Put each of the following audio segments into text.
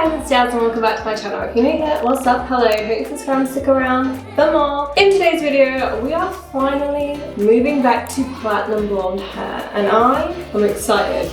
Hi, it's Jazz and welcome back to my channel. If you're new here, what's up? Hello, hope you subscribe and stick around for more. In today's video, we are finally moving back to platinum blonde hair and I am excited.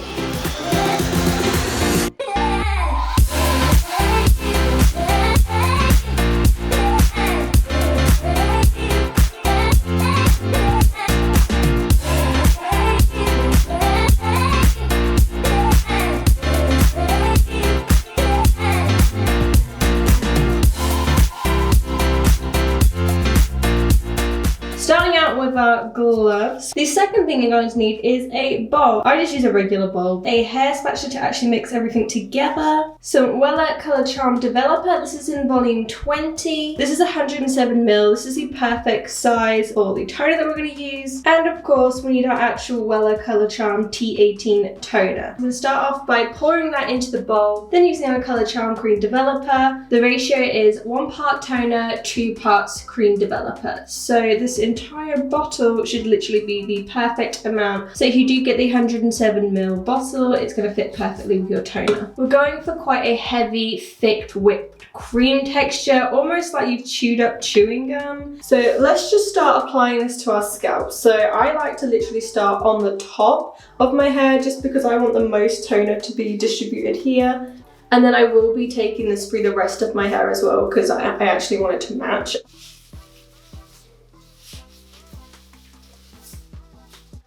Starting out with our gloves. The second thing you're going to need is a bowl. I just use a regular bowl. A hair spatula to actually mix everything together. Some Wella Colorcharm developer. This is in volume 20. This is 107ml. This is the perfect size for the toner that we're going to use. And of course, we need our actual Wella Colorcharm T18 toner. I'm going to start off by pouring that into the bowl, then using our Colorcharm cream developer. The ratio is 1 part toner, 2 parts cream developer. So this entire bottle should literally be the perfect amount. So if you do get the 107ml bottle, it's going to fit perfectly with your toner. We're going for quite a heavy, thick, whipped cream texture, almost like you've chewed up chewing gum. So let's just start applying this to our scalp. So I like to literally start on the top of my hair just because I want the most toner to be distributed here. And then I will be taking this through the rest of my hair as well because I actually want it to match.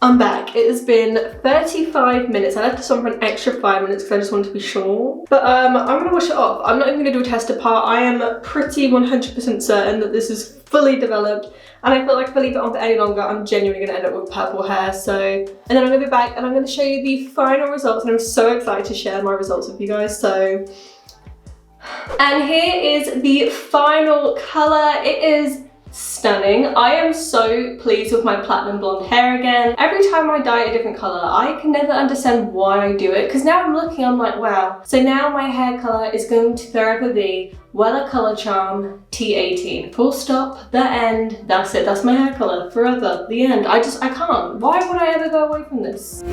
I'm back. It has been 35 minutes. I left this on for an extra 5 minutes because I just wanted to be sure. But I'm gonna wash it off. I'm not even gonna do a tester part. I am pretty 100% certain that this is fully developed. And I feel like if I leave it on for any longer, I'm genuinely gonna end up with purple hair. So, and then I'm gonna be back and I'm gonna show you the final results. And I'm so excited to share my results with you guys. So, and here is the final color. It is stunning. I am so pleased with my platinum blonde hair again. Every time I dye a different color, I can never understand why I do it because now I'm looking, I'm like, wow. So now my hair color is going to forever be Wella Colorcharm T18. Full stop, the end, that's it. That's my hair color forever, the end. I can't. Why would I ever go away from this?